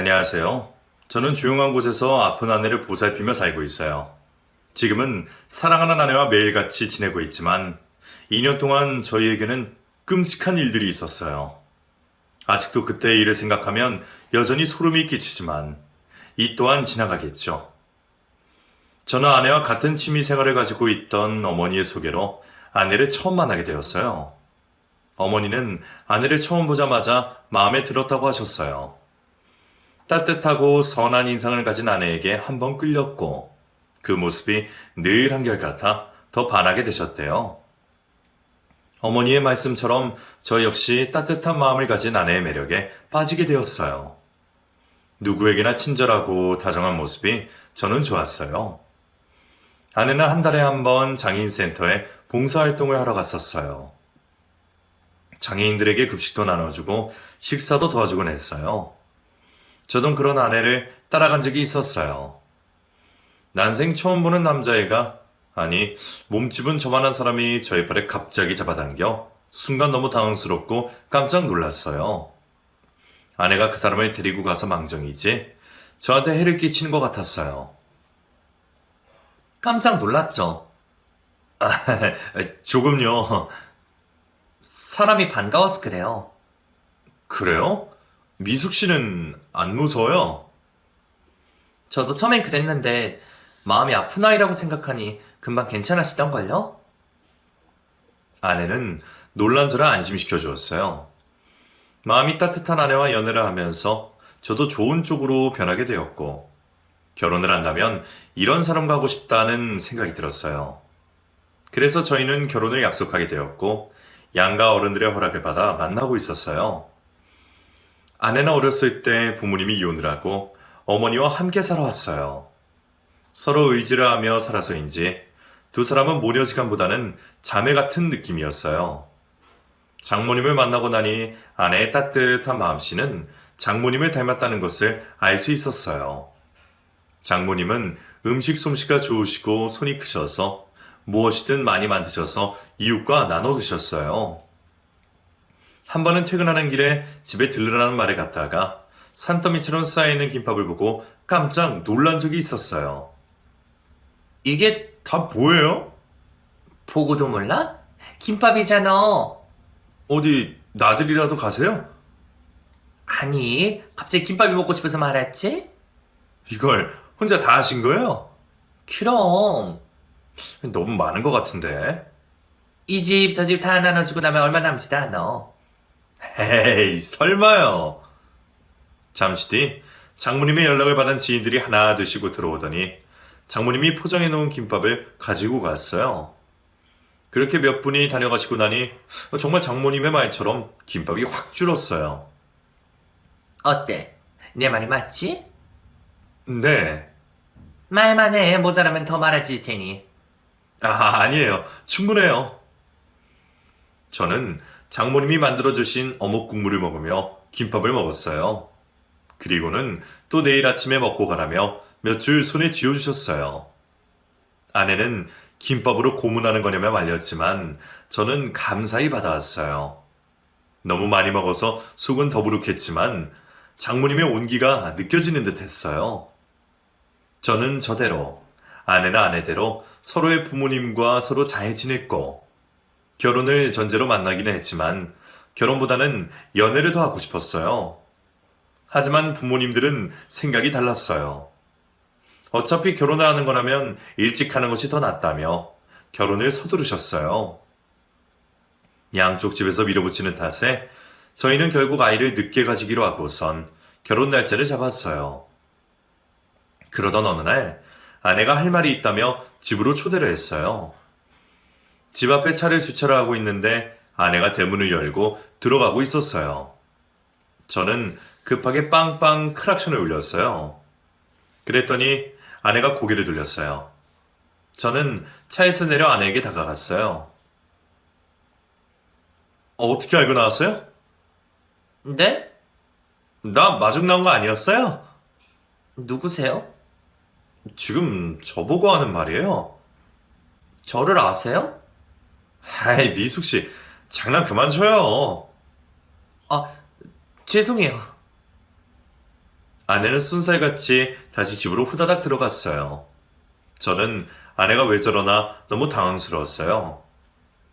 안녕하세요. 저는 조용한 곳에서 아픈 아내를 보살피며 살고 있어요. 지금은 사랑하는 아내와 매일같이 지내고 있지만 2년 동안 저희에게는 끔찍한 일들이 있었어요. 아직도 그때의 일을 생각하면 여전히 소름이 끼치지만 이 또한 지나가겠죠. 저는 아내와 같은 취미 생활을 가지고 있던 어머니의 소개로 아내를 처음 만나게 되었어요. 어머니는 아내를 처음 보자마자 마음에 들었다고 하셨어요. 따뜻하고 선한 인상을 가진 아내에게 한번 끌렸고 그 모습이 늘 한결같아 더 반하게 되셨대요. 어머니의 말씀처럼 저 역시 따뜻한 마음을 가진 아내의 매력에 빠지게 되었어요. 누구에게나 친절하고 다정한 모습이 저는 좋았어요. 아내는 한 달에 한 번 장애인센터에 봉사활동을 하러 갔었어요. 장애인들에게 급식도 나눠주고 식사도 도와주곤 했어요. 저도 그런 아내를 따라간 적이 있었어요. 난생 처음 보는 남자애가, 아니, 몸집은 저만한 사람이 저의 팔에 갑자기 잡아당겨 순간 너무 당황스럽고 깜짝 놀랐어요. 아내가 그 사람을 데리고 가서 망정이지 저한테 해를 끼치는 것 같았어요. 깜짝 놀랐죠? 조금요. 사람이 반가워서 그래요. 그래요? 미숙 씨는 안 무서워요? 저도 처음엔 그랬는데 마음이 아픈 아이라고 생각하니 금방 괜찮아지던걸요? 아내는 놀란 저를 안심시켜 주었어요. 마음이 따뜻한 아내와 연애를 하면서 저도 좋은 쪽으로 변하게 되었고 결혼을 한다면 이런 사람과 하고 싶다는 생각이 들었어요. 그래서 저희는 결혼을 약속하게 되었고 양가 어른들의 허락을 받아 만나고 있었어요. 아내는 어렸을 때 부모님이 이혼을 하고 어머니와 함께 살아왔어요. 서로 의지를 하며 살아서인지 두 사람은 모녀지간보다는 자매 같은 느낌이었어요. 장모님을 만나고 나니 아내의 따뜻한 마음씨는 장모님을 닮았다는 것을 알 수 있었어요. 장모님은 음식 솜씨가 좋으시고 손이 크셔서 무엇이든 많이 만드셔서 이웃과 나눠 드셨어요. 한 번은 퇴근하는 길에 집에 들르라는 말에 갔다가 산더미처럼 쌓여있는 김밥을 보고 깜짝 놀란 적이 있었어요. 이게 다 뭐예요? 보고도 몰라? 김밥이잖아. 어디 나들이라도 가세요? 아니, 갑자기 김밥이 먹고 싶어서 말했지? 이걸 혼자 다 하신 거예요? 그럼. 너무 많은 것 같은데. 이 집, 저 집 다 나눠주고 나면 얼마 남지도 않아. 에이, 설마요. 잠시 뒤 장모님의 연락을 받은 지인들이 하나 둘씩 들어오더니 장모님이 포장해 놓은 김밥을 가지고 갔어요. 그렇게 몇 분이 다녀가시고 나니 정말 장모님의 말처럼 김밥이 확 줄었어요. 어때? 내 말이 맞지? 네. 말만 해. 모자라면 더 말해줄 테니. 아니에요. 충분해요. 저는 장모님이 만들어주신 어묵 국물을 먹으며 김밥을 먹었어요. 그리고는 또 내일 아침에 먹고 가라며 몇 줄 손에 쥐어주셨어요. 아내는 김밥으로 고문하는 거냐며 말렸지만 저는 감사히 받아왔어요. 너무 많이 먹어서 속은 더부룩했지만 장모님의 온기가 느껴지는 듯 했어요. 저는 저대로, 아내는 아내대로 서로의 부모님과 서로 잘 지냈고 결혼을 전제로 만나기는 했지만 결혼보다는 연애를 더 하고 싶었어요. 하지만 부모님들은 생각이 달랐어요. 어차피 결혼을 하는 거라면 일찍 하는 것이 더 낫다며 결혼을 서두르셨어요. 양쪽 집에서 밀어붙이는 탓에 저희는 결국 아이를 늦게 가지기로 하고선 결혼 날짜를 잡았어요. 그러던 어느 날 아내가 할 말이 있다며 집으로 초대를 했어요. 집 앞에 차를 주차를 하고 있는데 아내가 대문을 열고 들어가고 있었어요. 저는 급하게 빵빵 크락션을 울렸어요. 그랬더니 아내가 고개를 돌렸어요. 저는 차에서 내려 아내에게 다가갔어요. 어떻게 알고 나왔어요? 네? 나 마중 나온 거 아니었어요? 누구세요? 지금 저보고 하는 말이에요. 저를 아세요? 아이, 미숙씨, 장난 그만 쳐요. 아, 죄송해요. 아내는 순살같이 다시 집으로 후다닥 들어갔어요. 저는 아내가 왜 저러나 너무 당황스러웠어요.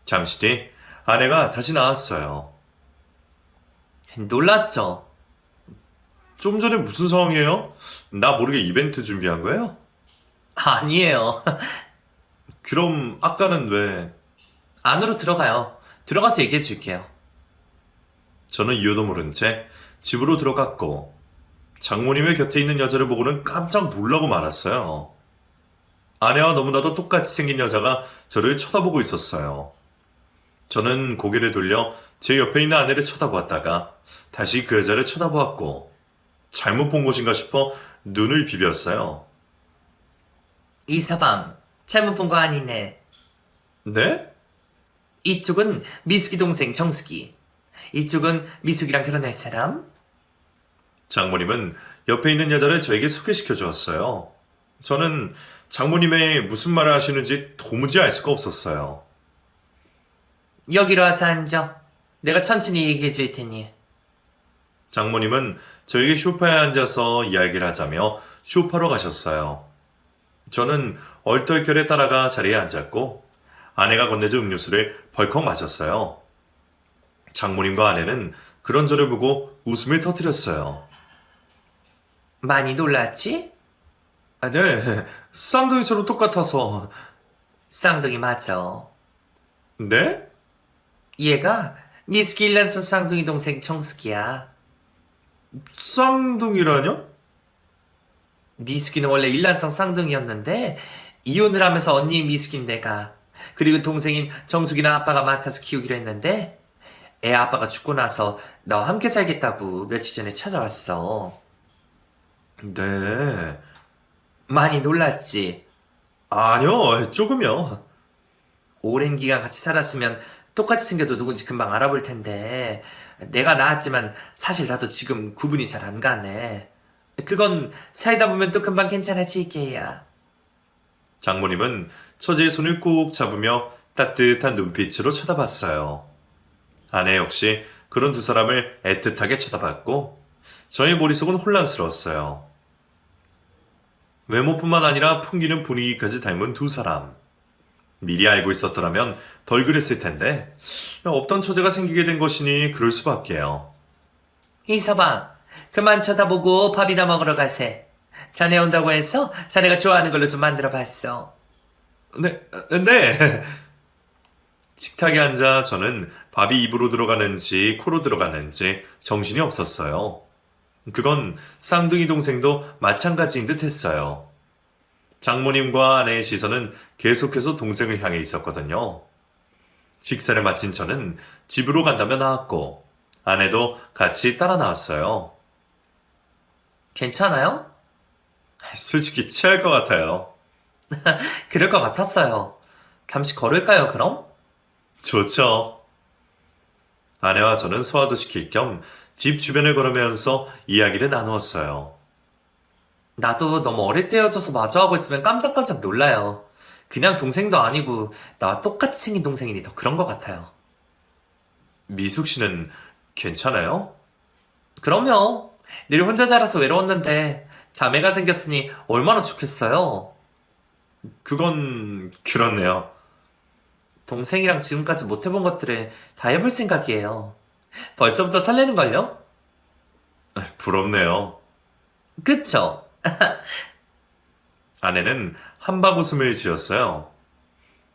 잠시 뒤 아내가 다시 나왔어요. 놀랐죠? 좀 전에 무슨 상황이에요? 나 모르게 이벤트 준비한 거예요? 아니에요. 그럼 아까는 왜? 안으로 들어가요. 들어가서 얘기해 줄게요. 저는 이유도 모른 채 집으로 들어갔고 장모님의 곁에 있는 여자를 보고는 깜짝 놀라고 말았어요. 아내와 너무나도 똑같이 생긴 여자가 저를 쳐다보고 있었어요. 저는 고개를 돌려 제 옆에 있는 아내를 쳐다보았다가 다시 그 여자를 쳐다보았고 잘못 본 것인가 싶어 눈을 비볐어요. 이서방, 잘못 본 거 아니네. 네? 이쪽은 미숙이 동생 정숙이. 이쪽은 미숙이랑 결혼할 사람? 장모님은 옆에 있는 여자를 저에게 소개시켜 주었어요. 저는 장모님의 무슨 말을 하시는지 도무지 알 수가 없었어요. 여기로 와서 앉아. 내가 천천히 얘기해 줄 테니. 장모님은 저에게 소파에 앉아서 이야기를 하자며 소파로 가셨어요. 저는 얼떨결에 따라가 자리에 앉았고 아내가 건네준 음료수를 벌컥 마셨어요. 장모님과 아내는 그런 저를 보고 웃음을 터뜨렸어요. 많이 놀랐지? 아, 네, 쌍둥이처럼 똑같아서. 쌍둥이 맞아. 네? 얘가 미숙이 일란서 쌍둥이 동생 정숙이야. 쌍둥이라뇨? 미숙이는 원래 일란성 쌍둥이였는데 이혼을 하면서 언니 미숙인 내가 그리고 동생인 정숙이는 아빠가 맡아서 키우기로 했는데 애 아빠가 죽고 나서 나와 함께 살겠다고 며칠 전에 찾아왔어. 네. 많이 놀랐지? 아니요, 조금요. 오랜 기간 같이 살았으면 똑같이 생겨도 누군지 금방 알아볼 텐데 내가 낳았지만 사실 나도 지금 구분이 잘 안 가네. 그건 살다 보면 또 금방 괜찮아질 게야. 장모님은 처제의 손을 꼭 잡으며 따뜻한 눈빛으로 쳐다봤어요. 아내 역시 그런 두 사람을 애틋하게 쳐다봤고 저의 머릿속은 혼란스러웠어요. 외모뿐만 아니라 풍기는 분위기까지 닮은 두 사람. 미리 알고 있었더라면 덜 그랬을 텐데 없던 처제가 생기게 된 것이니 그럴 수밖에요. 이서방, 그만 쳐다보고 밥이나 먹으러 가세. 자네 온다고 해서 자네가 좋아하는 걸로 좀 만들어 봤어. 네, 네. 식탁에 앉아 저는 밥이 입으로 들어가는지 코로 들어가는지 정신이 없었어요. 그건 쌍둥이 동생도 마찬가지인 듯 했어요. 장모님과 아내의 시선은 계속해서 동생을 향해 있었거든요. 식사를 마친 저는 집으로 간다며 나왔고 아내도 같이 따라 나왔어요. 괜찮아요? 솔직히 취할 것 같아요. 그럴 것 같았어요. 잠시 걸을까요, 그럼? 좋죠. 아내와 저는 소화도 시킬 겸 집 주변을 걸으면서 이야기를 나누었어요. 나도 너무 어릴 때 헤어져서 마주하고 있으면 깜짝깜짝 놀라요. 그냥 동생도 아니고 나와 똑같이 생긴 동생이니 더 그런 것 같아요. 미숙 씨는 괜찮아요? 그럼요. 늘 혼자 자라서 외로웠는데 자매가 생겼으니 얼마나 좋겠어요. 그건 그렇네요. 동생이랑 지금까지 못 해본 것들을 다 해볼 생각이에요. 벌써부터 설레는걸요? 부럽네요. 그쵸? 아내는 한박 웃음을 지었어요.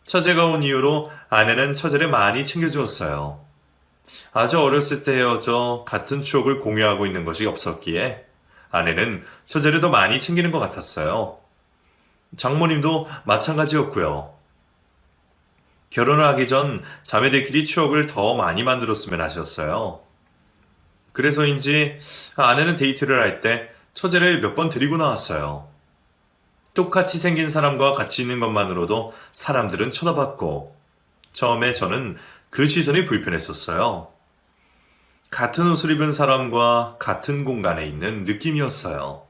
처제가 온 이후로 아내는 처제를 많이 챙겨주었어요. 아주 어렸을 때 헤어져 같은 추억을 공유하고 있는 것이 없었기에 아내는 처제를 더 많이 챙기는 것 같았어요. 장모님도 마찬가지였고요. 결혼을 하기 전 자매들끼리 추억을 더 많이 만들었으면 하셨어요. 그래서인지 아내는 데이트를 할 때 처제를 몇 번 데리고 나왔어요. 똑같이 생긴 사람과 같이 있는 것만으로도 사람들은 쳐다봤고 처음에 저는 그 시선이 불편했었어요. 같은 옷을 입은 사람과 같은 공간에 있는 느낌이었어요.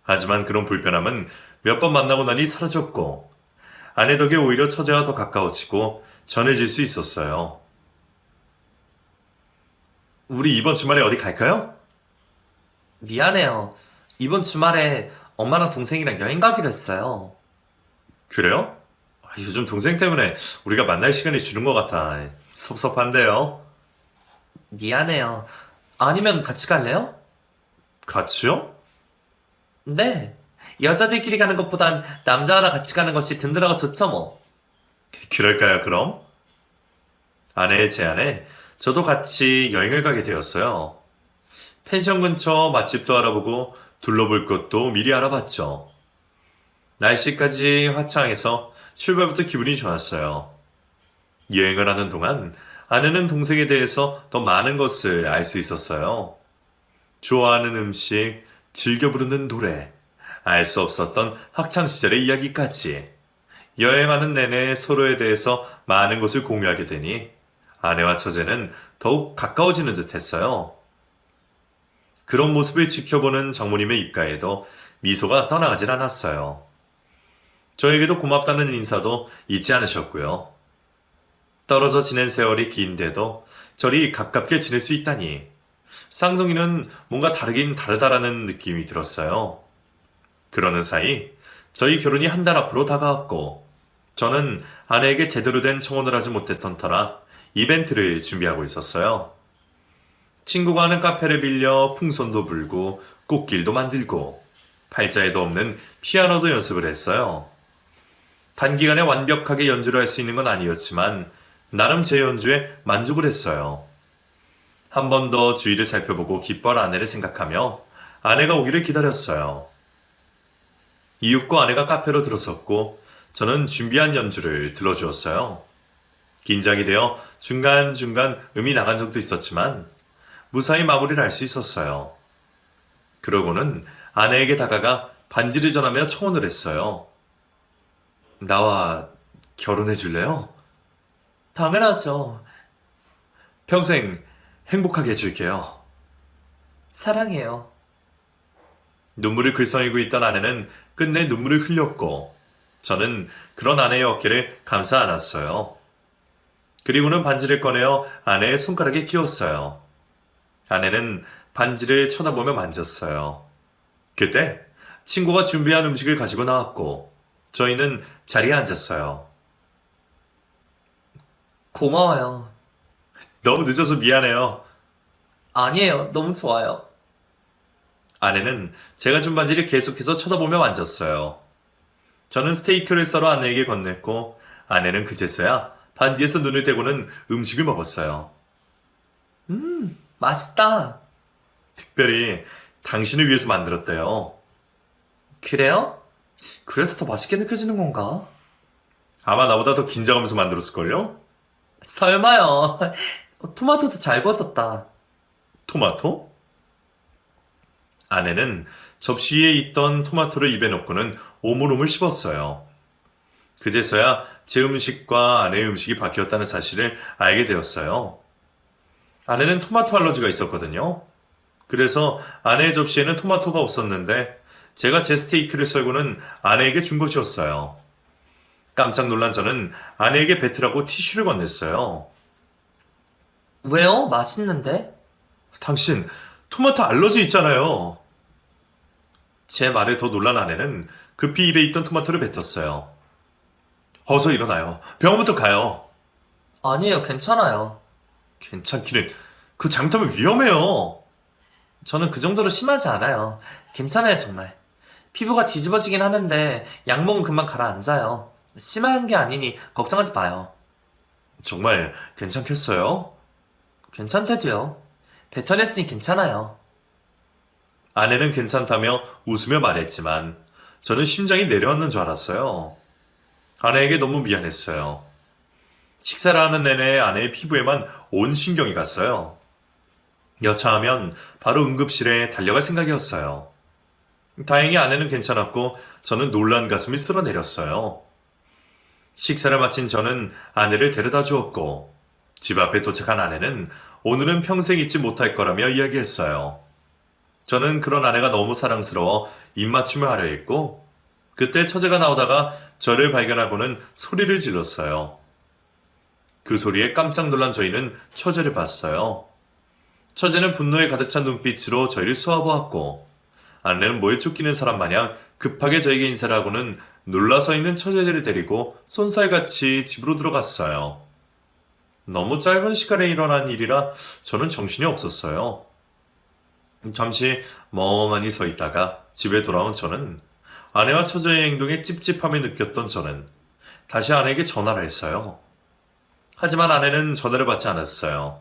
하지만 그런 불편함은 몇 번 만나고 나니 사라졌고 아내 덕에 오히려 처제와 더 가까워지고 전해질 수 있었어요. 우리 이번 주말에 어디 갈까요? 미안해요. 이번 주말에 엄마랑 동생이랑 여행 가기로 했어요. 그래요? 요즘 동생 때문에 우리가 만날 시간이 줄은 것 같아. 섭섭한데요. 미안해요. 아니면 같이 갈래요? 같이요? 네. 여자들끼리 가는 것보단 남자랑 같이 가는 것이 든든하고 좋죠, 뭐. 그럴까요, 그럼? 아내의 제안에 저도 같이 여행을 가게 되었어요. 펜션 근처 맛집도 알아보고 둘러볼 것도 미리 알아봤죠. 날씨까지 화창해서 출발부터 기분이 좋았어요. 여행을 하는 동안 아내는 동생에 대해서 더 많은 것을 알 수 있었어요. 좋아하는 음식, 즐겨 부르는 노래, 알 수 없었던 학창시절의 이야기까지. 여행하는 내내 서로에 대해서 많은 것을 공유하게 되니 아내와 처제는 더욱 가까워지는 듯 했어요. 그런 모습을 지켜보는 장모님의 입가에도 미소가 떠나가질 않았어요. 저에게도 고맙다는 인사도 잊지 않으셨고요. 떨어져 지낸 세월이 긴데도 저리 가깝게 지낼 수 있다니 쌍둥이는 뭔가 다르긴 다르다라는 느낌이 들었어요. 그러는 사이 저희 결혼이 한 달 앞으로 다가왔고 저는 아내에게 제대로 된 청혼을 하지 못했던 터라 이벤트를 준비하고 있었어요. 친구가 하는 카페를 빌려 풍선도 불고 꽃길도 만들고 팔자에도 없는 피아노도 연습을 했어요. 단기간에 완벽하게 연주를 할 수 있는 건 아니었지만 나름 제 연주에 만족을 했어요. 한 번 더 주위를 살펴보고 기뻐할 아내를 생각하며 아내가 오기를 기다렸어요. 이윽고 아내가 카페로 들어섰고 저는 준비한 연주를 들어주었어요. 긴장이 되어 중간중간 음이 나간 적도 있었지만 무사히 마무리를 할 수 있었어요. 그러고는 아내에게 다가가 반지를 전하며 청혼을 했어요. 나와 결혼해 줄래요? 당연하죠. 평생 행복하게 해줄게요. 사랑해요. 눈물을 글썽이고 있던 아내는 끝내 눈물을 흘렸고 저는 그런 아내의 어깨를 감싸 안았어요. 그리고는 반지를 꺼내어 아내의 손가락에 끼웠어요. 아내는 반지를 쳐다보며 만졌어요. 그때 친구가 준비한 음식을 가지고 나왔고 저희는 자리에 앉았어요. 고마워요. 너무 늦어서 미안해요. 아니에요. 너무 좋아요. 아내는 제가 준 반지를 계속해서 쳐다보며 만졌어요. 저는 스테이크를 썰어 아내에게 건넸고 아내는 그제서야 반지에서 눈을 떼고는 음식을 먹었어요. 맛있다. 특별히 당신을 위해서 만들었대요. 그래요? 그래서 더 맛있게 느껴지는 건가? 아마 나보다 더 긴장하면서 만들었을걸요? 설마요. 토마토도 잘 구워졌다. 토마토? 아내는 접시 위에 있던 토마토를 입에 넣고는 오물오물 씹었어요. 그제서야 제 음식과 아내의 음식이 바뀌었다는 사실을 알게 되었어요. 아내는 토마토 알러지가 있었거든요. 그래서 아내의 접시에는 토마토가 없었는데 제가 제 스테이크를 썰고는 아내에게 준 것이었어요. 깜짝 놀란 저는 아내에게 뱉으라고 티슈를 건넸어요. 왜요? 맛있는데? 당신 토마토 알러지 있잖아요. 제 말에 더 놀란 아내는 급히 입에 있던 토마토를 뱉었어요. 어서 일어나요. 병원부터 가요. 아니에요. 괜찮아요. 괜찮기는 그 잘못하면 위험해요. 저는 그 정도로 심하지 않아요. 괜찮아요, 정말. 피부가 뒤집어지긴 하는데 약먹은 금방 가라앉아요. 심한 게 아니니 걱정하지 마요. 정말 괜찮겠어요? 괜찮대도요. 뱉어냈으니 괜찮아요. 아내는 괜찮다며 웃으며 말했지만 저는 심장이 내려앉는 줄 알았어요. 아내에게 너무 미안했어요. 식사를 하는 내내 아내의 피부에만 온 신경이 갔어요. 여차하면 바로 응급실에 달려갈 생각이었어요. 다행히 아내는 괜찮았고 저는 놀란 가슴이 쓸어내렸어요. 식사를 마친 저는 아내를 데려다 주었고 집 앞에 도착한 아내는 오늘은 평생 잊지 못할 거라며 이야기했어요. 저는 그런 아내가 너무 사랑스러워 입맞춤을 하려 했고 그때 처제가 나오다가 저를 발견하고는 소리를 질렀어요. 그 소리에 깜짝 놀란 저희는 처제를 봤어요. 처제는 분노에 가득 찬 눈빛으로 저희를 쏘아보았고 아내는 뭐에 쫓기는 사람 마냥 급하게 저에게 인사를 하고는 놀라서 있는 처제를 데리고 쏜살같이 집으로 들어갔어요. 너무 짧은 시간에 일어난 일이라 저는 정신이 없었어요. 잠시 멍하니 서 있다가 집에 돌아온 저는 아내와 처제의 행동에 찝찝함을 느꼈던 저는 다시 아내에게 전화를 했어요. 하지만 아내는 전화를 받지 않았어요.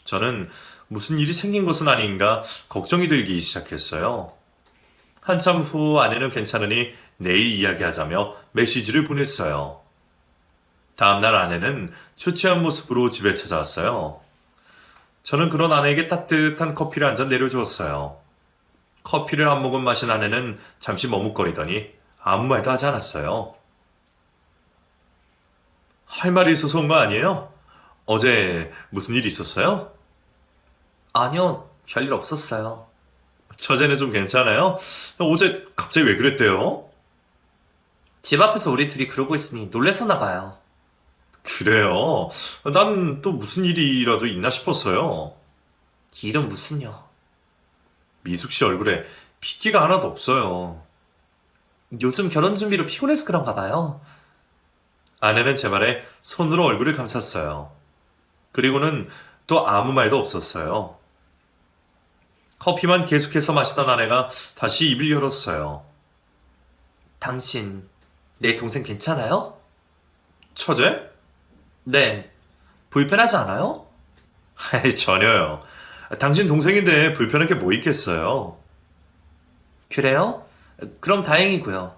저는 무슨 일이 생긴 것은 아닌가 걱정이 들기 시작했어요. 한참 후 아내는 괜찮으니 내일 이야기하자며 메시지를 보냈어요. 다음날 아내는 초췌한 모습으로 집에 찾아왔어요. 저는 그런 아내에게 따뜻한 커피를 한 잔 내려주었어요. 커피를 한 모금 마신 아내는 잠시 머뭇거리더니 아무 말도 하지 않았어요. 할 말이 있어서 온 거 아니에요? 어제 무슨 일이 있었어요? 아니요, 별일 없었어요. 처제는 좀 괜찮아요? 어제 갑자기 왜 그랬대요? 집 앞에서 우리 둘이 그러고 있으니 놀랬었나 봐요. 그래요. 난 또 무슨 일이라도 있나 싶었어요. 일은 무슨요? 미숙 씨 얼굴에 핏기가 하나도 없어요. 요즘 결혼 준비로 피곤해서 그런가 봐요. 아내는 제 말에 손으로 얼굴을 감쌌어요. 그리고는 또 아무 말도 없었어요. 커피만 계속해서 마시던 아내가 다시 입을 열었어요. 당신, 내 동생 괜찮아요? 처제? 네. 불편하지 않아요? 아이, 전혀요. 당신 동생인데 불편한 게 뭐 있겠어요. 그래요? 그럼 다행이고요.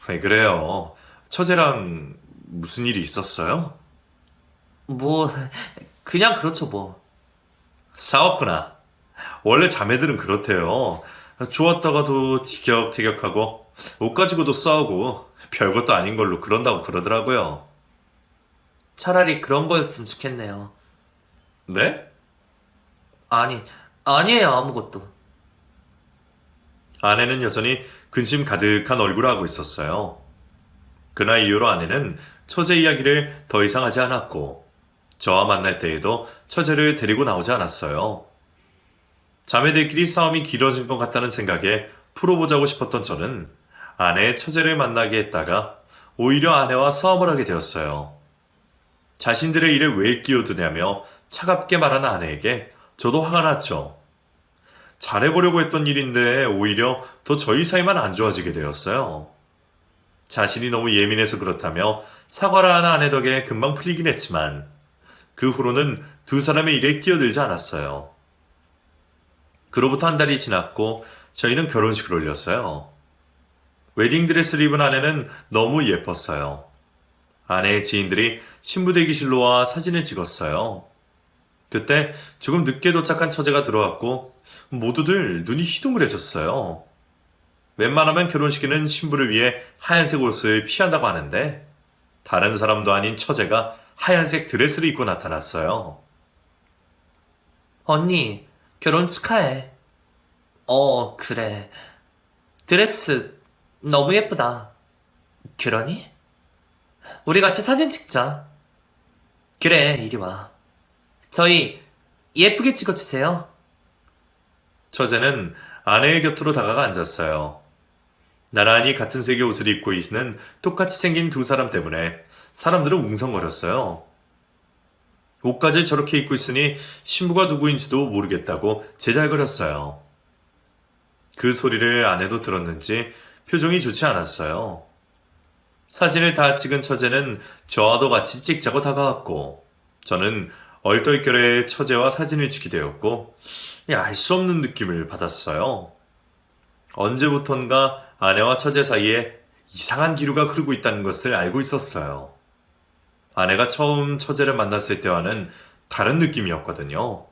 왜 그래요? 처제랑 무슨 일이 있었어요? 뭐, 그냥 그렇죠, 뭐. 싸웠구나. 원래 자매들은 그렇대요. 좋았다가도 티격태격하고 옷 가지고도 싸우고 별것도 아닌 걸로 그런다고 그러더라고요. 차라리 그런 거였으면 좋겠네요. 네? 아니에요, 아무것도. 아내는 여전히 근심 가득한 얼굴을 하고 있었어요. 그날 이후로 아내는 처제 이야기를 더 이상 하지 않았고 저와 만날 때에도 처제를 데리고 나오지 않았어요. 자매들끼리 싸움이 길어진 것 같다는 생각에 풀어보자고 싶었던 저는 아내의 처제를 만나게 했다가 오히려 아내와 싸움을 하게 되었어요. 자신들의 일에 왜 끼어드냐며 차갑게 말하는 아내에게 저도 화가 났죠. 잘해보려고 했던 일인데 오히려 더 저희 사이만 안 좋아지게 되었어요. 자신이 너무 예민해서 그렇다며 사과를 하는 아내 덕에 금방 풀리긴 했지만 그 후로는 두 사람의 일에 끼어들지 않았어요. 그로부터 한 달이 지났고 저희는 결혼식을 올렸어요. 웨딩드레스를 입은 아내는 너무 예뻤어요. 아내의 지인들이 신부 대기실로 와 사진을 찍었어요. 그때 조금 늦게 도착한 처제가 들어왔고 모두들 눈이 희둥그레졌어요. 웬만하면 결혼식에는 신부를 위해 하얀색 옷을 피한다고 하는데 다른 사람도 아닌 처제가 하얀색 드레스를 입고 나타났어요. 언니, 결혼 축하해. 그래. 드레스 너무 예쁘다. 그러니? 우리 같이 사진 찍자. 그래, 이리 와. 저희 예쁘게 찍어주세요. 처제는 아내의 곁으로 다가가 앉았어요. 나란히 같은 색의 옷을 입고 있는 똑같이 생긴 두 사람 때문에 사람들은 웅성거렸어요. 옷까지 저렇게 입고 있으니 신부가 누구인지도 모르겠다고 제잘거렸어요. 그 소리를 아내도 들었는지 표정이 좋지 않았어요. 사진을 다 찍은 처제는 저와도 같이 찍자고 다가왔고 저는 얼떨결에 처제와 사진을 찍게 되었고 알 수 없는 느낌을 받았어요. 언제부턴가 아내와 처제 사이에 이상한 기류가 흐르고 있다는 것을 알고 있었어요. 아내가 처음 처제를 만났을 때와는 다른 느낌이었거든요.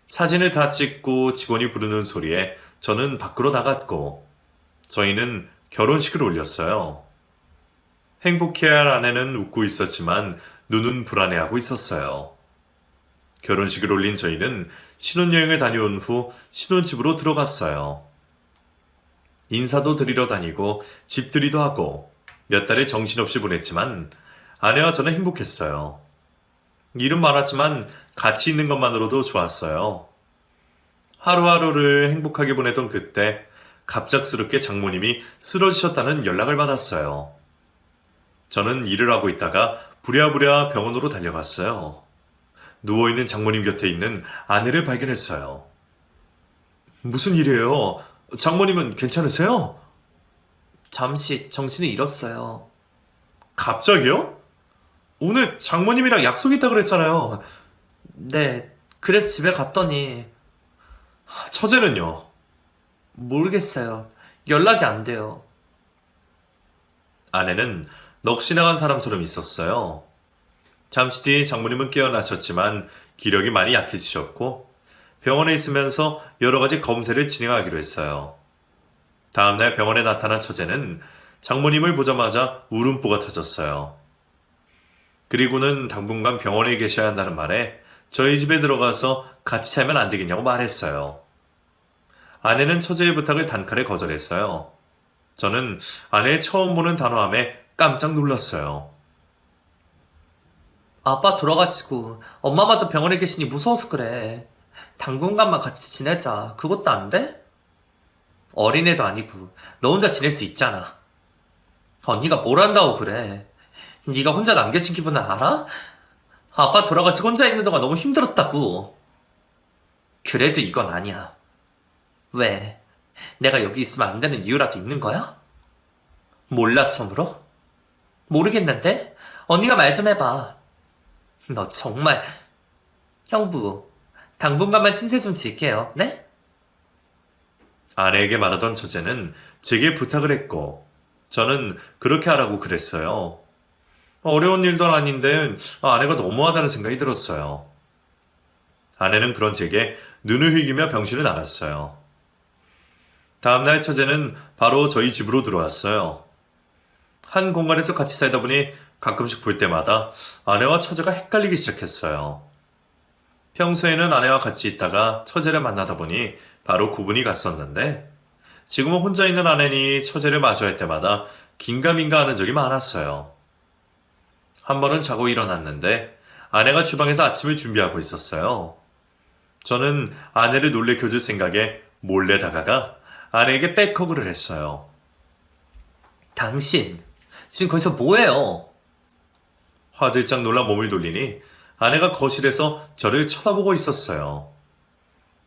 사진을 다 찍고 직원이 부르는 소리에 저는 밖으로 나갔고 저희는 결혼식을 올렸어요. 행복해할 아내는 웃고 있었지만 눈은 불안해하고 있었어요. 결혼식을 올린 저희는 신혼여행을 다녀온 후 신혼집으로 들어갔어요. 인사도 드리러 다니고 집들이도 하고 몇 달을 정신없이 보냈지만 아내와 저는 행복했어요. 일은 많았지만 같이 있는 것만으로도 좋았어요. 하루하루를 행복하게 보내던 그때 갑작스럽게 장모님이 쓰러지셨다는 연락을 받았어요. 저는 일을 하고 있다가 부랴부랴 병원으로 달려갔어요. 누워있는 장모님 곁에 있는 아내를 발견했어요. 무슨 일이에요? 장모님은 괜찮으세요? 잠시 정신을 잃었어요. 갑자기요? 오늘 장모님이랑 약속 있다 그랬잖아요. 네, 그래서 집에 갔더니 처제는요? 모르겠어요. 연락이 안 돼요. 아내는 넋이 나간 사람처럼 있었어요. 잠시 뒤 장모님은 깨어나셨지만 기력이 많이 약해지셨고 병원에 있으면서 여러 가지 검사를 진행하기로 했어요. 다음날 병원에 나타난 처제는 장모님을 보자마자 울음보가 터졌어요. 그리고는 당분간 병원에 계셔야 한다는 말에 저희 집에 들어가서 같이 살면 안 되겠냐고 말했어요. 아내는 처제의 부탁을 단칼에 거절했어요. 저는 아내의 처음 보는 단호함에 깜짝 놀랐어요. 아빠 돌아가시고 엄마마저 병원에 계시니 무서워서 그래. 당분간만 같이 지내자. 그것도 안 돼? 어린애도 아니고 너 혼자 지낼 수 있잖아. 언니가 뭘 한다고 그래. 네가 혼자 남겨진 기분을 알아? 아빠 돌아가시고 혼자 있는 동안 너무 힘들었다고. 그래도 이건 아니야. 왜? 내가 여기 있으면 안 되는 이유라도 있는 거야? 몰라서 물어? 모르겠는데? 언니가 말 좀 해봐. 너 정말... 형부, 당분간만 신세 좀 질게요. 네? 아내에게 말하던 처제는 제게 부탁을 했고 저는 그렇게 하라고 그랬어요. 어려운 일도 아닌데 아내가 너무하다는 생각이 들었어요. 아내는 그런 제게 눈을 휘기며 병실을 나갔어요. 다음날 처제는 바로 저희 집으로 들어왔어요. 한 공간에서 같이 살다 보니 가끔씩 볼 때마다 아내와 처제가 헷갈리기 시작했어요. 평소에는 아내와 같이 있다가 처제를 만나다 보니 바로 구분이 갔었는데 지금은 혼자 있는 아내니 처제를 마주할 때마다 긴가민가 하는 적이 많았어요. 한 번은 자고 일어났는데 아내가 주방에서 아침을 준비하고 있었어요. 저는 아내를 놀래켜줄 생각에 몰래 다가가 아내에게 백허그를 했어요. 당신, 지금 거기서 뭐해요? 화들짝 놀라 몸을 돌리니 아내가 거실에서 저를 쳐다보고 있었어요.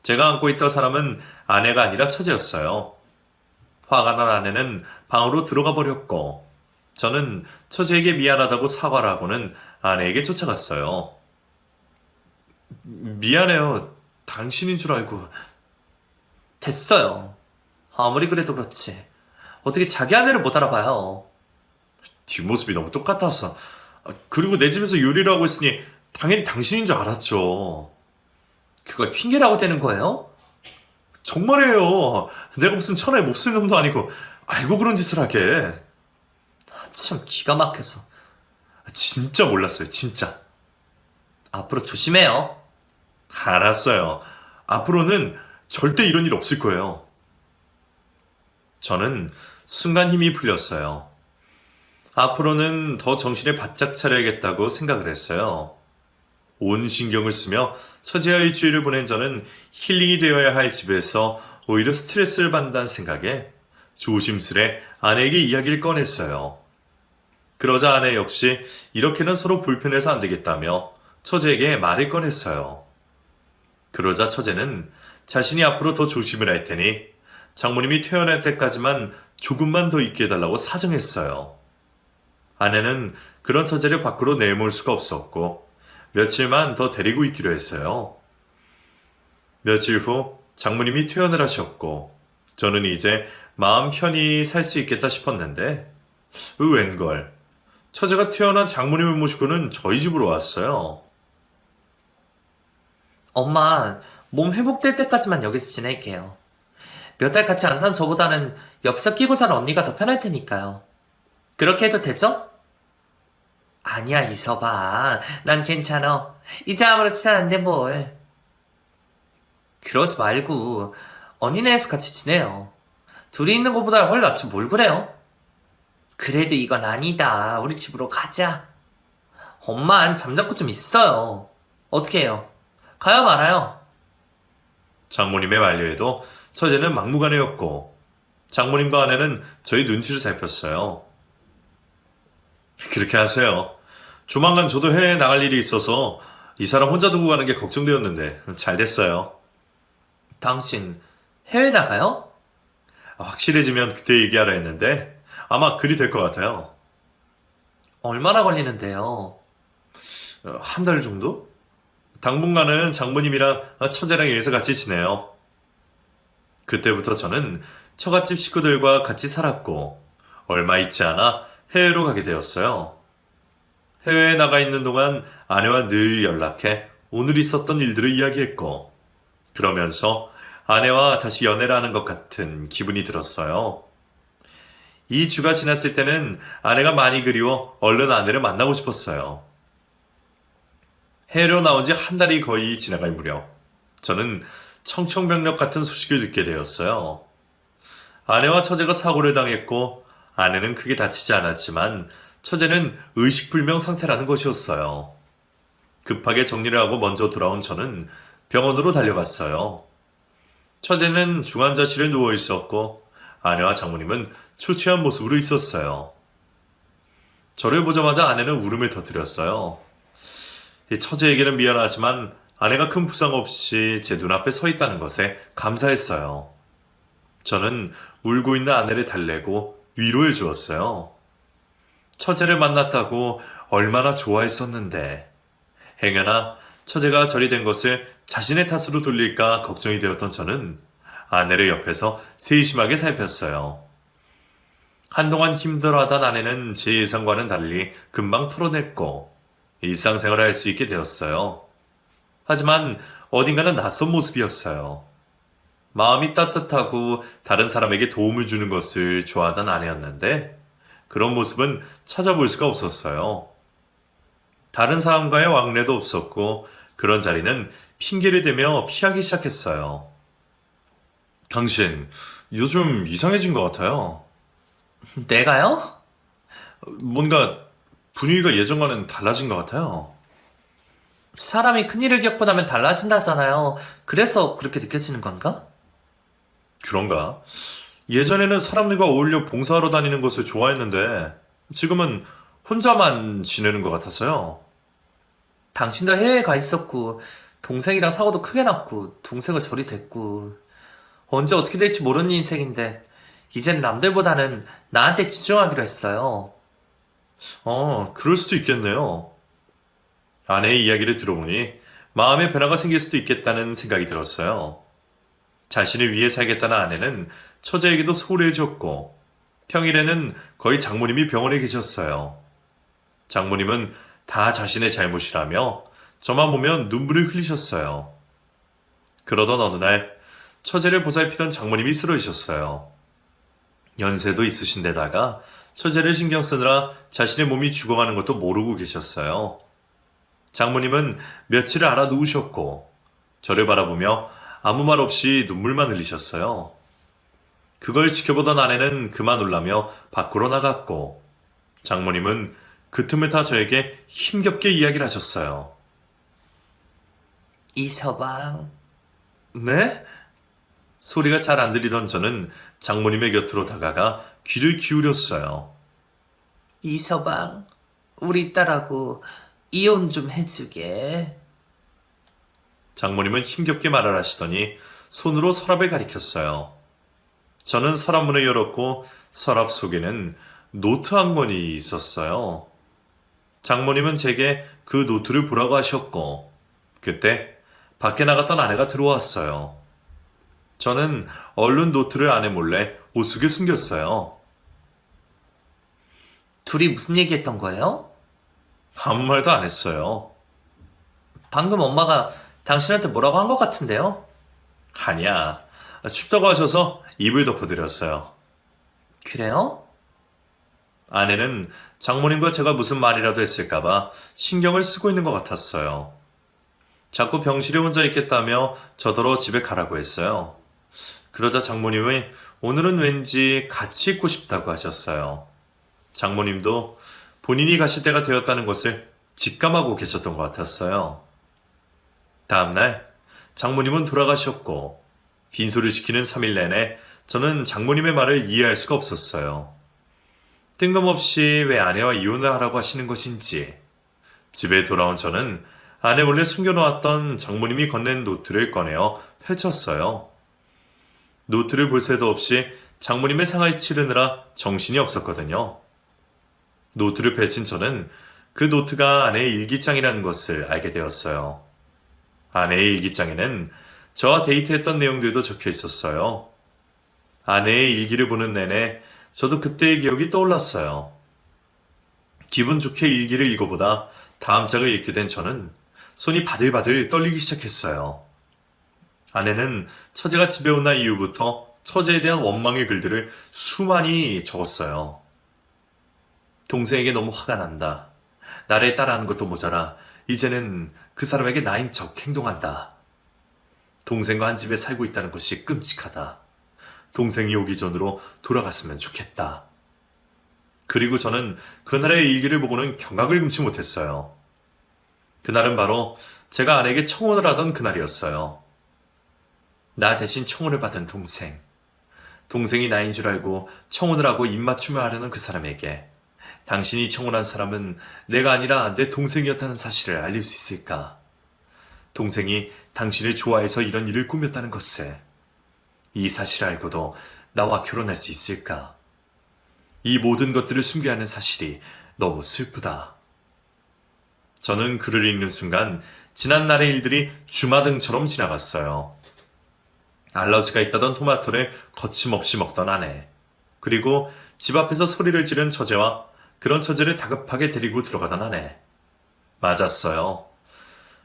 제가 안고 있던 사람은 아내가 아니라 처제였어요. 화가 난 아내는 방으로 들어가 버렸고 저는 처제에게 미안하다고 사과를 하고는 아내에게 쫓아갔어요. 미안해요. 당신인 줄 알고. 됐어요. 아무리 그래도 그렇지. 어떻게 자기 아내를 못 알아봐요. 뒷모습이 너무 똑같아서. 그리고 내 집에서 요리를 하고 있으니 당연히 당신인 줄 알았죠. 그걸 핑계라고 되는 거예요? 정말이에요. 내가 무슨 천하의 몹쓸 놈도 아니고 알고 그런 짓을 하게. 참 기가 막혀서. 진짜 몰랐어요. 진짜. 앞으로 조심해요. 알았어요. 앞으로는 절대 이런 일 없을 거예요. 저는 순간 힘이 풀렸어요. 앞으로는 더 정신을 바짝 차려야겠다고 생각을 했어요. 온 신경을 쓰며 처제와 일주일을 보낸 저는 힐링이 되어야 할 집에서 오히려 스트레스를 받는다는 생각에 조심스레 아내에게 이야기를 꺼냈어요. 그러자 아내 역시 이렇게는 서로 불편해서 안 되겠다며 처제에게 말을 꺼냈어요. 그러자 처제는 자신이 앞으로 더 조심을 할 테니 장모님이 퇴원할 때까지만 조금만 더 있게 해달라고 사정했어요. 아내는 그런 처제를 밖으로 내몰 수가 없었고 며칠만 더 데리고 있기로 했어요. 며칠 후 장모님이 퇴원을 하셨고 저는 이제 마음 편히 살 수 있겠다 싶었는데 웬걸 처제가 퇴원한 장모님을 모시고는 저희 집으로 왔어요. 엄마, 몸 회복될 때까지만 여기서 지낼게요. 몇 달 같이 안 산 저보다는 엽서 끼고 산 언니가 더 편할 테니까요. 그렇게 해도 되죠? 아니야, 이서봐. 난 괜찮아. 이제 아무렇지 않은데 뭘. 그러지 말고 언니네에서 같이 지내요. 둘이 있는 것보다 훨씬 낫지 뭘 그래요? 그래도 이건 아니다. 우리 집으로 가자. 엄만 잠자코 좀 있어요. 어떻게 해요? 가요 말아요? 장모님의 만류에도 처제는 막무가내였고 장모님과 아내는 저희 눈치를 살폈어요. 그렇게 하세요. 조만간 저도 해외에 나갈 일이 있어서 이 사람 혼자 두고 가는 게 걱정되었는데 잘 됐어요. 당신 해외 나가요? 확실해지면 그때 얘기하라 했는데 아마 그리 될 것 같아요. 얼마나 걸리는데요? 한 달 정도? 당분간은 장모님이랑 처제랑 여기서 같이 지내요. 그때부터 저는 처갓집 식구들과 같이 살았고 얼마 있지 않아 해외로 가게 되었어요. 해외에 나가 있는 동안 아내와 늘 연락해 오늘 있었던 일들을 이야기했고 그러면서 아내와 다시 연애를 하는 것 같은 기분이 들었어요. 이 주가 지났을 때는 아내가 많이 그리워 얼른 아내를 만나고 싶었어요. 해외로 나온 지 한 달이 거의 지나갈 무렵 저는 청천벽력 같은 소식을 듣게 되었어요. 아내와 처제가 사고를 당했고 아내는 크게 다치지 않았지만 처제는 의식불명 상태라는 것이었어요. 급하게 정리를 하고 먼저 돌아온 저는 병원으로 달려갔어요. 처제는 중환자실에 누워 있었고 아내와 장모님은 초췌한 모습으로 있었어요. 저를 보자마자 아내는 울음을 터뜨렸어요. 처제에게는 미안하지만 아내가 큰 부상 없이 제 눈앞에 서 있다는 것에 감사했어요. 저는 울고 있는 아내를 달래고 위로해 주었어요. 처제를 만났다고 얼마나 좋아했었는데 행여나 처제가 저리 된 것을 자신의 탓으로 돌릴까 걱정이 되었던 저는 아내를 옆에서 세심하게 살폈어요. 한동안 힘들어하던 아내는 제 예상과는 달리 금방 털어냈고 일상생활을 할 수 있게 되었어요. 하지만 어딘가는 낯선 모습이었어요. 마음이 따뜻하고 다른 사람에게 도움을 주는 것을 좋아하던 아내였는데 그런 모습은 찾아볼 수가 없었어요. 다른 사람과의 왕래도 없었고 그런 자리는 핑계를 대며 피하기 시작했어요. 당신 요즘 이상해진 것 같아요. 내가요? 뭔가 분위기가 예전과는 달라진 것 같아요. 사람이 큰일을 겪고 나면 달라진다잖아요. 그래서 그렇게 느껴지는 건가? 그런가? 예전에는 사람들과 어울려 봉사하러 다니는 것을 좋아했는데 지금은 혼자만 지내는 것 같아서요. 당신도 해외에 가 있었고, 동생이랑 사고도 크게 났고, 동생은 저리 됐고, 언제 어떻게 될지 모르는 인생인데, 이젠 남들보다는 나한테 집중하기로 했어요. 그럴 수도 있겠네요. 아내의 이야기를 들어보니 마음의 변화가 생길 수도 있겠다는 생각이 들었어요. 자신을 위해 살겠다는 아내는 처제에게도 소홀해졌고 평일에는 거의 장모님이 병원에 계셨어요. 장모님은 다 자신의 잘못이라며 저만 보면 눈물을 흘리셨어요. 그러던 어느 날 처제를 보살피던 장모님이 쓰러지셨어요. 연세도 있으신 데다가 처제를 신경 쓰느라 자신의 몸이 죽어가는 것도 모르고 계셨어요. 장모님은 며칠을 알아 누우셨고 저를 바라보며 아무 말 없이 눈물만 흘리셨어요. 그걸 지켜보던 아내는 그만 울라며 밖으로 나갔고 장모님은 그 틈을 타 저에게 힘겹게 이야기를 하셨어요. 이서방, 네? 소리가 잘 안 들리던 저는 장모님의 곁으로 다가가 귀를 기울였어요. 이서방, 우리 딸하고 이혼 좀 해주게. 장모님은 힘겹게 말을 하시더니 손으로 서랍을 가리켰어요. 저는 서랍문을 열었고 서랍 속에는 노트 한 권이 있었어요. 장모님은 제게 그 노트를 보라고 하셨고 그때 밖에 나갔던 아내가 들어왔어요. 저는 얼른 노트를 아내 몰래 옷 속에 숨겼어요. 둘이 무슨 얘기했던 거예요? 아무 말도 안 했어요. 방금 엄마가 당신한테 뭐라고 한 것 같은데요? 아니야. 춥다고 하셔서 이불 덮어드렸어요. 그래요? 아내는 장모님과 제가 무슨 말이라도 했을까봐 신경을 쓰고 있는 것 같았어요. 자꾸 병실에 혼자 있겠다며 저더러 집에 가라고 했어요. 그러자 장모님이 오늘은 왠지 같이 있고 싶다고 하셨어요. 장모님도 본인이 가실 때가 되었다는 것을 직감하고 계셨던 것 같았어요. 다음날 장모님은 돌아가셨고 빈소를 시키는 3일 내내 저는 장모님의 말을 이해할 수가 없었어요. 뜬금없이 왜 아내와 이혼을 하라고 하시는 것인지. 집에 돌아온 저는 아내 몰래 숨겨놓았던 장모님이 건넨 노트를 꺼내어 펼쳤어요. 노트를 볼 새도 없이 장모님의 상을 치르느라 정신이 없었거든요. 노트를 펼친 저는 그 노트가 아내의 일기장이라는 것을 알게 되었어요. 아내의 일기장에는 저와 데이트했던 내용들도 적혀 있었어요. 아내의 일기를 보는 내내 저도 그때의 기억이 떠올랐어요. 기분 좋게 일기를 읽어보다 다음 장을 읽게 된 저는 손이 바들바들 떨리기 시작했어요. 아내는 처제가 집에 온 날 이후부터 처제에 대한 원망의 글들을 수많이 적었어요. 동생에게 너무 화가 난다. 나를 따라하는 것도 모자라 이제는 그 사람에게 나인 척 행동한다. 동생과 한 집에 살고 있다는 것이 끔찍하다. 동생이 오기 전으로 돌아갔으면 좋겠다. 그리고 저는 그날의 일기를 보고는 경악을 금치 못했어요. 그날은 바로 제가 아내에게 청혼을 하던 그날이었어요. 나 대신 청혼을 받은 동생. 동생이 나인 줄 알고 청혼을 하고 입맞춤을 하려는 그 사람에게 당신이 청혼한 사람은 내가 아니라 내 동생이었다는 사실을 알릴 수 있을까? 동생이 당신을 좋아해서 이런 일을 꾸몄다는 것을. 이 사실을 알고도 나와 결혼할 수 있을까? 이 모든 것들을 숨겨야 하는 사실이 너무 슬프다. 저는 글을 읽는 순간 지난 날의 일들이 주마등처럼 지나갔어요. 알러지가 있다던 토마토를 거침없이 먹던 아내, 그리고 집 앞에서 소리를 지른 처제와 그런 처제를 다급하게 데리고 들어가던 아내. 맞았어요.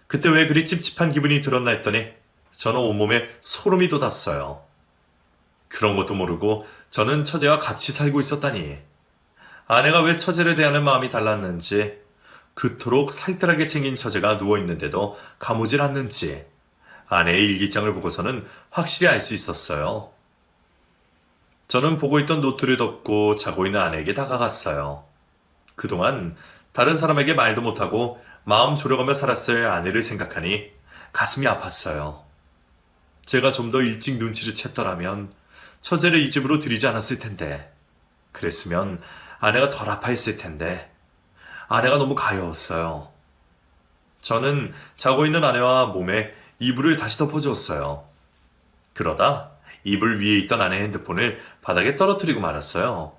그때 왜 그리 찝찝한 기분이 들었나 했더니 저는 온몸에 소름이 돋았어요. 그런 것도 모르고 저는 처제와 같이 살고 있었다니. 아내가 왜 처제를 대하는 마음이 달랐는지, 그토록 살뜰하게 챙긴 처제가 누워있는데도 가무질 않는지 아내의 일기장을 보고서는 확실히 알 수 있었어요. 저는 보고 있던 노트를 덮고 자고 있는 아내에게 다가갔어요. 그동안 다른 사람에게 말도 못하고 마음 졸여가며 살았을 아내를 생각하니 가슴이 아팠어요. 제가 좀 더 일찍 눈치를 챘더라면 처제를 이 집으로 들이지 않았을 텐데, 그랬으면 아내가 덜 아파했을 텐데, 아내가 너무 가여웠어요. 저는 자고 있는 아내와 몸에 이불을 다시 덮어주었어요. 그러다 이불 위에 있던 아내의 핸드폰을 바닥에 떨어뜨리고 말았어요.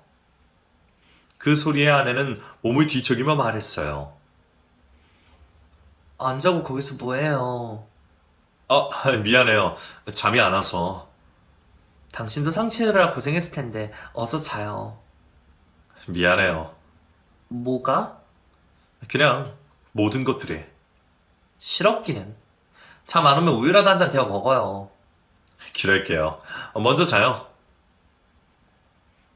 그 소리에 아내는 몸을 뒤척이며 말했어요. 안 자고 거기서 뭐해요? 미안해요. 잠이 안 와서. 당신도 상치느라 고생했을 텐데 어서 자요. 미안해요. 뭐가? 그냥 모든 것들이. 실없기는. 잠 안 오면 우유라도 한 잔 데워 먹어요. 그럴게요. 먼저 자요.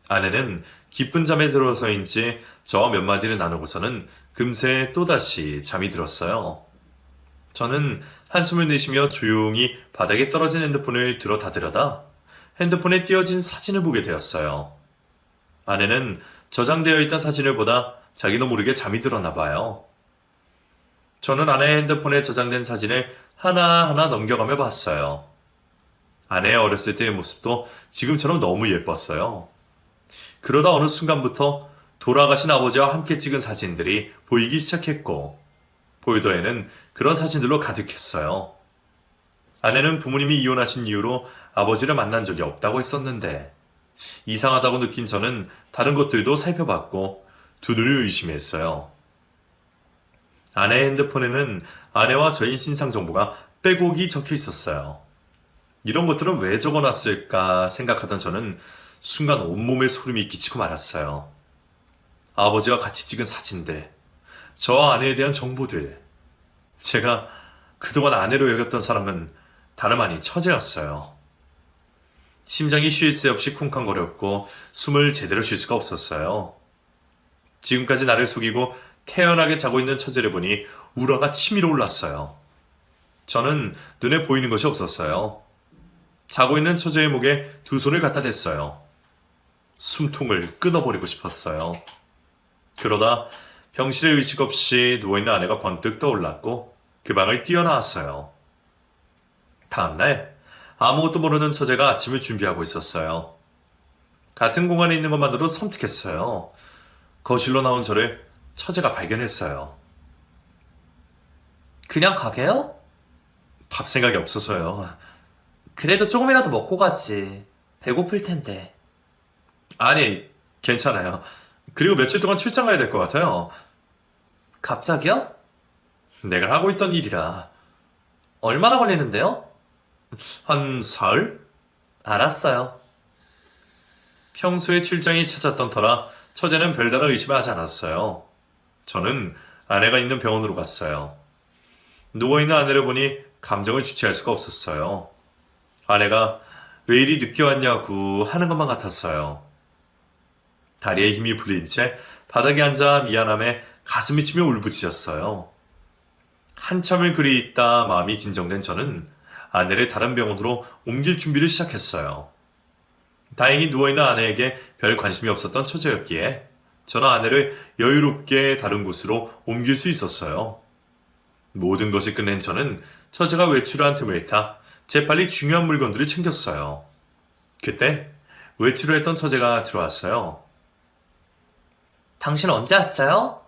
아내는 깊은 잠에 들어서인지 저와 몇 마디를 나누고서는 금세 또다시 잠이 들었어요. 저는 한숨을 내쉬며 조용히 바닥에 떨어진 핸드폰을 들어 닫으려다 핸드폰에 띄어진 사진을 보게 되었어요. 아내는 저장되어 있던 사진을 보다 자기도 모르게 잠이 들었나 봐요. 저는 아내의 핸드폰에 저장된 사진을 하나하나 넘겨가며 봤어요. 아내의 어렸을 때의 모습도 지금처럼 너무 예뻤어요. 그러다 어느 순간부터 돌아가신 아버지와 함께 찍은 사진들이 보이기 시작했고, 폴더에는 그런 사진들로 가득했어요. 아내는 부모님이 이혼하신 이후로 아버지를 만난 적이 없다고 했었는데, 이상하다고 느낀 저는 다른 것들도 살펴봤고 두 눈을 의심했어요. 아내의 핸드폰에는 아내와 저의 신상 정보가 빼곡히 적혀 있었어요. 이런 것들은 왜 적어놨을까 생각하던 저는 순간 온몸에 소름이 끼치고 말았어요. 아버지와 같이 찍은 사진들, 저와 아내에 대한 정보들. 제가 그동안 아내로 여겼던 사람은 다름 아닌 처제였어요. 심장이 쉴 새 없이 쿵쾅거렸고 숨을 제대로 쉴 수가 없었어요. 지금까지 나를 속이고 태연하게 자고 있는 처제를 보니 우라가 치밀어 올랐어요. 저는 눈에 보이는 것이 없었어요. 자고 있는 처제의 목에 두 손을 갖다 댔어요. 숨통을 끊어버리고 싶었어요. 그러다 병실에 의식 없이 누워있는 아내가 번뜩 떠올랐고 그 방을 뛰어나왔어요. 다음날 아무것도 모르는 처제가 아침을 준비하고 있었어요. 같은 공간에 있는 것만으로 섬뜩했어요. 거실로 나온 저를 처제가 발견했어요. 그냥 가게요? 밥 생각이 없어서요. 그래도 조금이라도 먹고 가지. 배고플 텐데. 아니, 괜찮아요. 그리고 며칠 동안 출장 가야 될 것 같아요. 갑자기요? 내가 하고 있던 일이라. 얼마나 걸리는데요? 한 사흘? 알았어요. 평소에 출장이 잦았던 터라 처제는 별다른 의심을 하지 않았어요. 저는 아내가 있는 병원으로 갔어요. 누워있는 아내를 보니 감정을 주체할 수가 없었어요. 아내가 왜 이리 늦게 왔냐고 하는 것만 같았어요. 다리에 힘이 풀린 채 바닥에 앉아 미안함에 가슴이 치며 울부짖었어요. 한참을 그리 있다 마음이 진정된 저는 아내를 다른 병원으로 옮길 준비를 시작했어요. 다행히 누워있는 아내에게 별 관심이 없었던 처제였기에 저는 아내를 여유롭게 다른 곳으로 옮길 수 있었어요. 모든 것을 끝낸 저는 처제가 외출한 틈을 타 재빨리 중요한 물건들을 챙겼어요. 그때 외출을 했던 처제가 들어왔어요. 당신 언제 왔어요?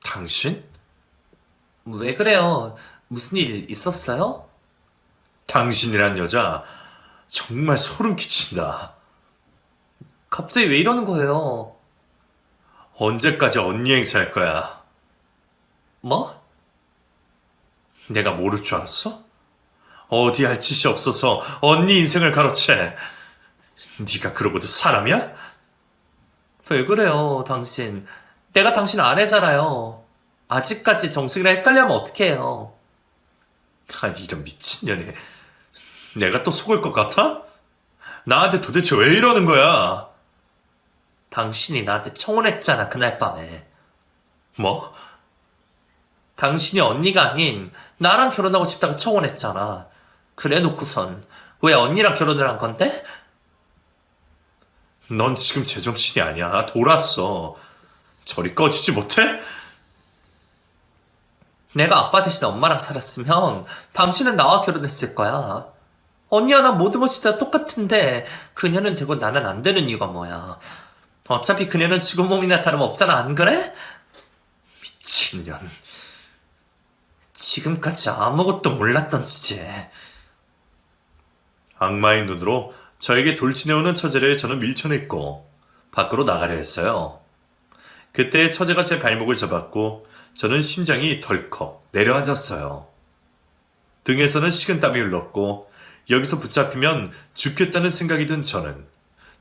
당신? 왜 그래요? 무슨 일 있었어요? 당신이란 여자 정말 소름 끼친다. 갑자기 왜 이러는 거예요? 언제까지 언니 행세할 거야? 뭐? 내가 모를 줄 알았어? 어디 할 짓이 없어서 언니 인생을 가로채. 네가 그러고도 사람이야? 왜 그래요, 당신? 내가 당신 아내잖아요. 아직까지 정숙이랑 헷갈려하면 어떡해요? 아니 이런 미친년이. 내가 또 속을 것 같아? 나한테 도대체 왜 이러는 거야? 당신이 나한테 청혼했잖아, 그날 밤에. 뭐? 당신이 언니가 아닌 나랑 결혼하고 싶다고 청혼했잖아. 그래 놓고선 왜 언니랑 결혼을 한 건데? 넌 지금 제정신이 아니야. 돌았어. 저리 꺼지지 못해? 내가 아빠 대신 엄마랑 살았으면 당신은 나와 결혼했을 거야. 언니와 난 모든 것이 다 똑같은데 그녀는 되고 나는 안 되는 이유가 뭐야? 어차피 그녀는 죽은 몸이나 다름없잖아, 안 그래? 미친년. 지금까지 아무것도 몰랐던 주제에. 악마의 눈으로 저에게 돌진해오는 처제를 저는 밀쳐냈고 밖으로 나가려 했어요. 그때 처제가 제 발목을 잡았고 저는 심장이 덜컥 내려앉았어요. 등에서는 식은땀이 흘렀고 여기서 붙잡히면 죽겠다는 생각이 든 저는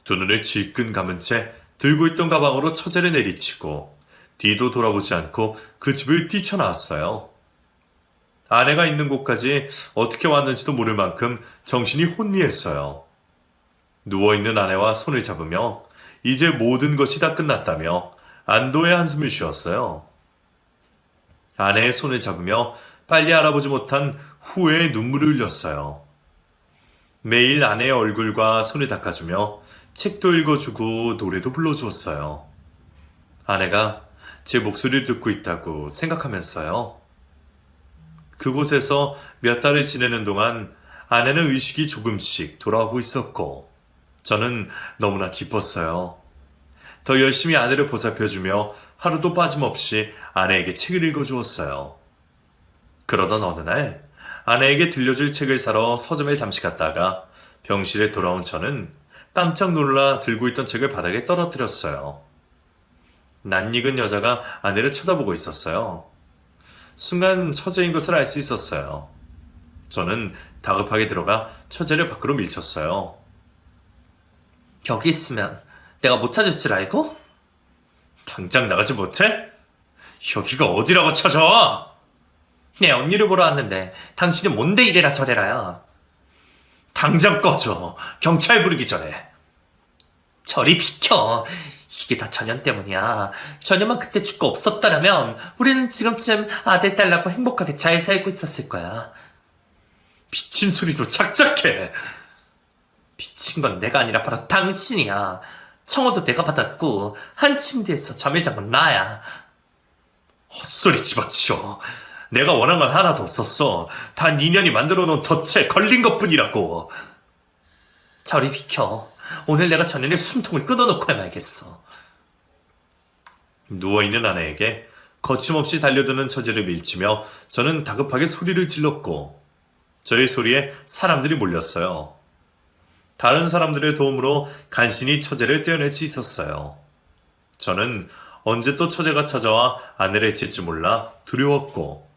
두 눈을 질끈 감은 채 들고 있던 가방으로 처제를 내리치고 뒤도 돌아보지 않고 그 집을 뛰쳐나왔어요. 아내가 있는 곳까지 어떻게 왔는지도 모를 만큼 정신이 혼미했어요. 누워있는 아내와 손을 잡으며 이제 모든 것이 다 끝났다며 안도의 한숨을 쉬었어요. 아내의 손을 잡으며 빨리 알아보지 못한 후회의 눈물을 흘렸어요. 매일 아내의 얼굴과 손을 닦아주며 책도 읽어주고 노래도 불러주었어요. 아내가 제 목소리를 듣고 있다고 생각하면서요. 그곳에서 몇 달을 지내는 동안 아내는 의식이 조금씩 돌아오고 있었고 저는 너무나 기뻤어요. 더 열심히 아내를 보살펴주며 하루도 빠짐없이 아내에게 책을 읽어주었어요. 그러던 어느 날 아내에게 들려줄 책을 사러 서점에 잠시 갔다가 병실에 돌아온 저는 깜짝 놀라 들고 있던 책을 바닥에 떨어뜨렸어요. 낯익은 여자가 아내를 쳐다보고 있었어요. 순간 처제인 것을 알 수 있었어요. 저는 다급하게 들어가 처제를 밖으로 밀쳤어요. 여기 있으면 내가 못 찾을 줄 알고? 당장 나가지 못해? 여기가 어디라고 찾아와? 내 언니를 보러 왔는데 당신이 뭔데 이래라 저래라야. 당장 꺼져. 경찰 부르기 전에. 저리 비켜. 이게 다 전현 때문이야. 전현만 그때 죽고 없었다라면 우리는 지금쯤 아들 딸 낳고 행복하게 잘 살고 있었을 거야. 미친 소리도 착착해. 미친 건 내가 아니라 바로 당신이야. 청혼도 내가 받았고 한 침대에서 잠을 잔 건 나야. 헛소리 집어치워. 내가 원한 건 하나도 없었어. 단 인연이 만들어 놓은 덫에 걸린 것뿐이라고. 저리 비켜. 오늘 내가 전현의 숨통을 끊어놓고 말겠어. 누워있는 아내에게 거침없이 달려드는 처제를 밀치며 저는 다급하게 소리를 질렀고 저의 소리에 사람들이 몰렸어요. 다른 사람들의 도움으로 간신히 처제를 떼어낼 수 있었어요. 저는 언제 또 처제가 찾아와 아내를 해칠지 몰라 두려웠고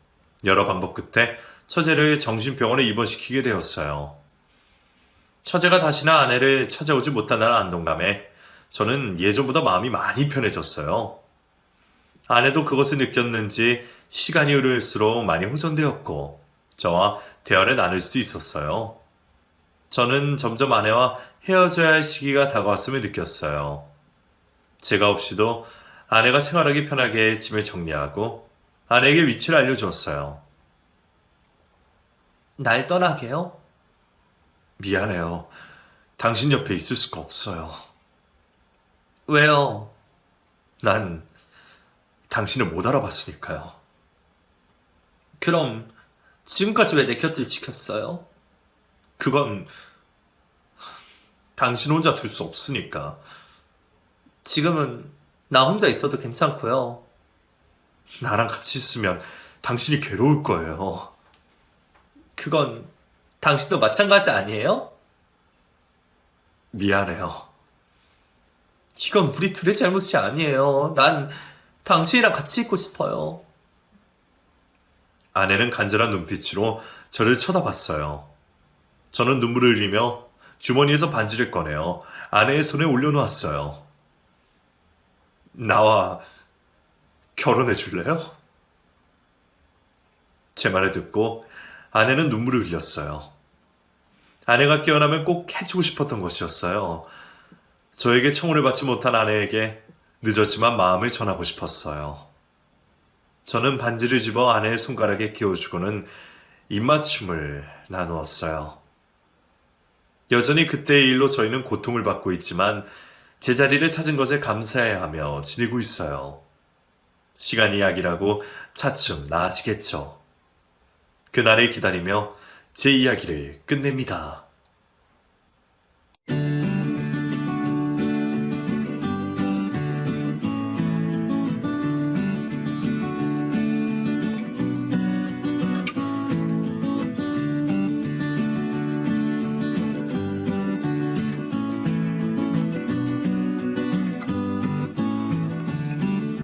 여러 방법 끝에 처제를 정신병원에 입원시키게 되었어요. 처제가 다시는 아내를 찾아오지 못한다는 안동감에 저는 예전보다 마음이 많이 편해졌어요. 아내도 그것을 느꼈는지 시간이 흐를수록 많이 호전되었고 저와 대화를 나눌 수도 있었어요. 저는 점점 아내와 헤어져야 할 시기가 다가왔음을 느꼈어요. 제가 없이도 아내가 생활하기 편하게 짐을 정리하고 아내에게 위치를 알려주었어요. 날 떠나게요? 미안해요. 당신 옆에 있을 수가 없어요. 왜요? 난 당신을 못 알아봤으니까요. 그럼 지금까지 왜 내 곁을 지켰어요? 그건 당신 혼자 둘 수 없으니까. 지금은 나 혼자 있어도 괜찮고요. 나랑 같이 있으면 당신이 괴로울 거예요. 그건 당신도 마찬가지 아니에요? 미안해요. 이건 우리 둘의 잘못이 아니에요. 난 당신이랑 같이 있고 싶어요. 아내는 간절한 눈빛으로 저를 쳐다봤어요. 저는 눈물을 흘리며 주머니에서 반지를 꺼내어 아내의 손에 올려놓았어요. 나와 결혼해 줄래요? 제 말을 듣고 아내는 눈물을 흘렸어요. 아내가 깨어나면 꼭 해주고 싶었던 것이었어요. 저에게 청혼을 받지 못한 아내에게 늦었지만 마음을 전하고 싶었어요. 저는 반지를 집어 아내의 손가락에 끼워주고는 입맞춤을 나누었어요. 여전히 그때의 일로 저희는 고통을 받고 있지만 제자리를 찾은 것에 감사해야 하며 지내고 있어요. 시간이 약이라고 차츰 나아지겠죠. 그날을 기다리며 제 이야기를 끝냅니다.